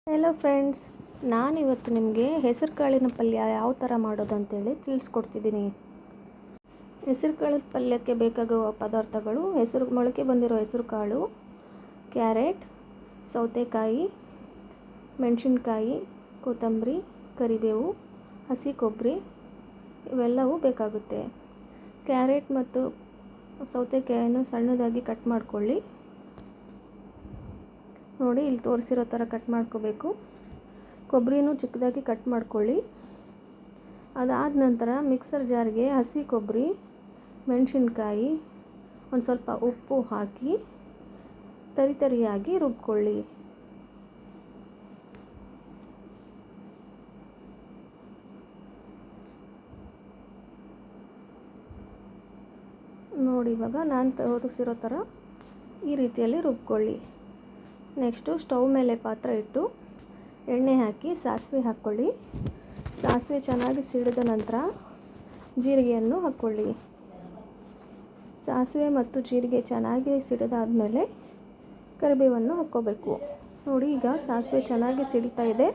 Hello friends, ನಾನಿವತ್ತು ನಿಮಗೆ ಹೆಸರು ಕಾಳಿನ ಪಲ್ಯ ಯಾವ ಥರ ಮಾಡೋದು ಅಂತೇಳಿ ತಿಳಿಸ್ಕೊಡ್ತಿದ್ದೀನಿ. ಹೆಸರು ಕಾಳಿನ ಪಲ್ಯಕ್ಕೆ ಬೇಕಾಗುವ ಪದಾರ್ಥಗಳು: ಮೊಳಕೆ ಬಂದಿರೋ ಹೆಸರು ಕಾಳು, ಕ್ಯಾರೆಟ್, ಸೌತೆಕಾಯಿ, ಮೆಣಸಿನ್ಕಾಯಿ, ಕೊತ್ತಂಬರಿ, ಕರಿಬೇವು, ಹಸಿ ಕೊಬ್ಬರಿ ಇವೆಲ್ಲವೂ ಬೇಕಾಗುತ್ತೆ. ಕ್ಯಾರೆಟ್ ಮತ್ತು ಸೌತೆಕಾಯಿಯನ್ನು ಸಣ್ಣದಾಗಿ ಕಟ್ ಮಾಡ್ಕೊಳ್ಳಿ. ನೋಡಿ, ಇಲ್ಲಿ ತೋರಿಸಿರೋ ಥರ ಕಟ್ ಮಾಡ್ಕೋಬೇಕು. ಕೊಬ್ಬರಿನೂ ಚಿಕ್ಕದಾಗಿ ಕಟ್ ಮಾಡ್ಕೊಳ್ಳಿ. ಅದಾದ ನಂತರ ಮಿಕ್ಸರ್ ಜಾರ್ಗೆ ಹಸಿ ಕೊಬ್ಬರಿ, ಮೆಣಸಿನ್ಕಾಯಿ, ಒಂದು ಸ್ವಲ್ಪ ಉಪ್ಪು ಹಾಕಿ ತರಿಯಾಗಿ ರುಬ್ಕೊಳ್ಳಿ. ನೋಡಿ, ಇವಾಗ ನಾನು ತೋರಿಸಿರೋ ಥರ ಈ ರೀತಿಯಲ್ಲಿ ರುಬ್ಕೊಳ್ಳಿ. ನೆಕ್ಸ್ಟು ಸ್ಟವ್ ಮೇಲೆ ಪಾತ್ರೆ ಇಟ್ಟು ಎಣ್ಣೆ ಹಾಕಿ ಸಾಸಿವೆ ಹಾಕ್ಕೊಳ್ಳಿ. ಸಾಸಿವೆ ಚೆನ್ನಾಗಿ ಸಿಡಿದ ನಂತರ ಜೀರಿಗೆಯನ್ನು ಹಾಕ್ಕೊಳ್ಳಿ. ಸಾಸಿವೆ ಮತ್ತು ಜೀರಿಗೆ ಚೆನ್ನಾಗಿ ಸಿಡಿದಾದಮೇಲೆ ಕರಿಬೇವನ್ನು ಹಾಕ್ಕೋಬೇಕು. ನೋಡಿ, ಈಗ ಸಾಸಿವೆ ಚೆನ್ನಾಗಿ ಸಿಡಿತಾ ಇದೆ.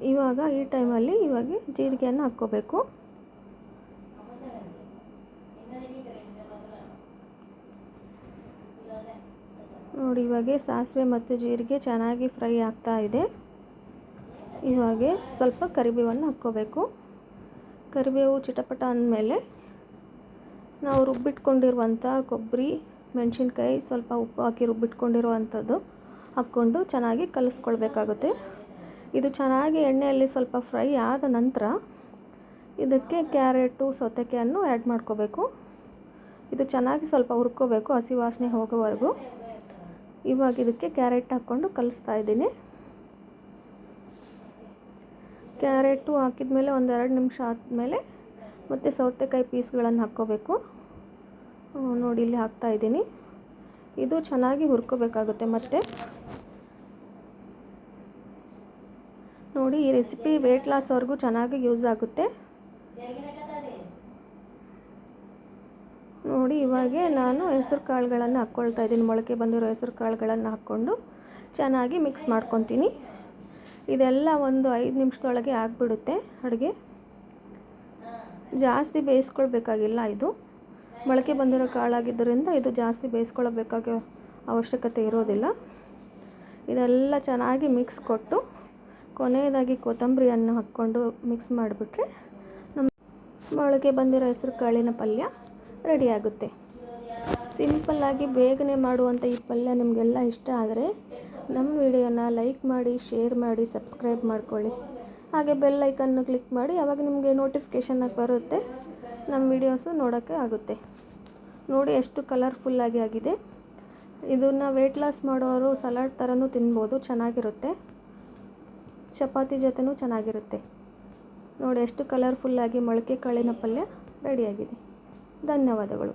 ಈ ಟೈಮಲ್ಲಿ ಜೀರಿಗೆಯನ್ನು ಹಾಕ್ಕೋಬೇಕು. ನೋಡಿ, ಇವಾಗ ಸಾಸಿವೆ ಮತ್ತು ಜೀರಿಗೆ ಚೆನ್ನಾಗಿ ಫ್ರೈ ಆಗ್ತಾ ಇದೆ. ಇವಾಗ ಸ್ವಲ್ಪ ಕರಿಬೇವನ್ನು ಹಾಕ್ಕೋಬೇಕು. ಕರಿಬೇವು ಚಿಟಪಟ ಅಂದಮೇಲೆ ನಾವು ರುಬ್ಬಿಟ್ಕೊಂಡಿರುವಂಥ ಕೊಬ್ಬರಿ, ಮೆಣಸಿನ್ಕಾಯಿ, ಸ್ವಲ್ಪ ಉಪ್ಪು ಹಾಕಿ ರುಬ್ಬಿಟ್ಕೊಂಡಿರುವಂಥದ್ದು ಹಾಕ್ಕೊಂಡು ಚೆನ್ನಾಗಿ ಕಲಿಸ್ಕೊಳ್ಬೇಕಾಗುತ್ತೆ. ಇದು ಚೆನ್ನಾಗಿ ಎಣ್ಣೆಯಲ್ಲಿ ಸ್ವಲ್ಪ ಫ್ರೈ ಆದ ನಂತರ ಇದಕ್ಕೆ ಕ್ಯಾರೆಟು, ಸೌತೆಕಾಯನ್ನು ಆ್ಯಡ್ ಮಾಡ್ಕೋಬೇಕು. ಇದು ಚೆನ್ನಾಗಿ ಸ್ವಲ್ಪ ಹುರ್ಕೋಬೇಕು, ಹಸಿ ವಾಸನೆ ಹೋಗೋವರೆಗೂ. ಇವಾಗ ಇದಕ್ಕೆ ಕ್ಯಾರೆಟ್ ಹಾಕ್ಕೊಂಡು ಕಲಿಸ್ತಾ ಇದ್ದೀನಿ. ಕ್ಯಾರೆಟು ಹಾಕಿದ್ಮೇಲೆ ಒಂದು 2 ನಿಮಿಷ ಆದಮೇಲೆ ಮತ್ತು ಸೌತೆಕಾಯಿ ಪೀಸ್ಗಳನ್ನು ಹಾಕ್ಕೋಬೇಕು. ನೋಡಿ, ಇಲ್ಲಿ ಹಾಕ್ತಾ ಇದ್ದೀನಿ. ಇದು ಚೆನ್ನಾಗಿ ಹುರ್ಕೋಬೇಕಾಗುತ್ತೆ. ಮತ್ತು ನೋಡಿ, ಈ ರೆಸಿಪಿ ವೆಯ್ಟ್ ಲಾಸ್ವರೆಗೂ ಚೆನ್ನಾಗಿ ಯೂಸ್ ಆಗುತ್ತೆ. ನೋಡಿ, ಇವಾಗ ನಾನು ಹೆಸರು ಕಾಳುಗಳನ್ನು ಹಾಕ್ಕೊಳ್ತಾ ಇದ್ದೀನಿ. ಮೊಳಕೆ ಬಂದಿರೋ ಹೆಸರು ಕಾಳುಗಳನ್ನು ಹಾಕ್ಕೊಂಡು ಚೆನ್ನಾಗಿ ಮಿಕ್ಸ್ ಮಾಡ್ಕೊತೀನಿ. ಇದೆಲ್ಲ ಒಂದು 5 ನಿಮಿಷದೊಳಗೆ ಆಗಿಬಿಡುತ್ತೆ ಅಡುಗೆ. ಜಾಸ್ತಿ ಬೇಯಿಸ್ಕೊಳ್ಬೇಕಾಗಿಲ್ಲ. ಇದು ಮೊಳಕೆ ಬಂದಿರೋ ಕಾಳಾಗಿದ್ದರಿಂದ ಇದು ಜಾಸ್ತಿ ಬೇಯಿಸ್ಕೊಳ್ಬೇಕಾಗೋ ಅವಶ್ಯಕತೆ ಇರೋದಿಲ್ಲ. ಇದೆಲ್ಲ ಚೆನ್ನಾಗಿ ಮಿಕ್ಸ್ ಕೊಟ್ಟು ಕೊನೆಯದಾಗಿ ಕೊತ್ತಂಬರಿಯನ್ನು ಹಾಕ್ಕೊಂಡು ಮಿಕ್ಸ್ ಮಾಡಿಬಿಟ್ರೆ ನಮ್ಮ ಮೊಳಕೆ ಬಂದಿರೋ ಹೆಸರು ಕಾಳಿನ ಪಲ್ಯ ರೆಡಿಯಾಗುತ್ತೆ. ಸಿಂಪಲ್ಲಾಗಿ ಬೇಗನೆ ಮಾಡುವಂಥ ಈ ಪಲ್ಯ ನಿಮಗೆಲ್ಲ ಇಷ್ಟ ಆದರೆ ನಮ್ಮ ವಿಡಿಯೋನ ಲೈಕ್ ಮಾಡಿ, ಶೇರ್ ಮಾಡಿ, ಸಬ್ಸ್ಕ್ರೈಬ್ ಮಾಡ್ಕೊಳ್ಳಿ. ಹಾಗೆ ಬೆಲ್ ಐಕನ್ನು ಕ್ಲಿಕ್ ಮಾಡಿ, ಆವಾಗ ನಿಮಗೆ ನೋಟಿಫಿಕೇಷನ್ ಬರುತ್ತೆ, ನಮ್ಮ ವಿಡಿಯೋಸು ನೋಡೋಕ್ಕೆ ಆಗುತ್ತೆ. ನೋಡಿ, ಎಷ್ಟು ಕಲರ್ಫುಲ್ಲಾಗಿ ಆಗಿದೆ. ಇದನ್ನು ವೆಯ್ಟ್ ಲಾಸ್ ಮಾಡೋರು ಸಲಾಡ್ ಥರನೂ ತಿನ್ಬೋದು, ಚೆನ್ನಾಗಿರುತ್ತೆ. ಚಪಾತಿ ಜೊತೆನೂ ಚೆನ್ನಾಗಿರುತ್ತೆ. ನೋಡಿ, ಎಷ್ಟು ಕಲರ್ಫುಲ್ಲಾಗಿ ಮೊಳಕೆ ಕಾಳಿನ ಪಲ್ಯ ರೆಡಿಯಾಗಿದೆ. ಧನ್ಯವಾದಗಳು.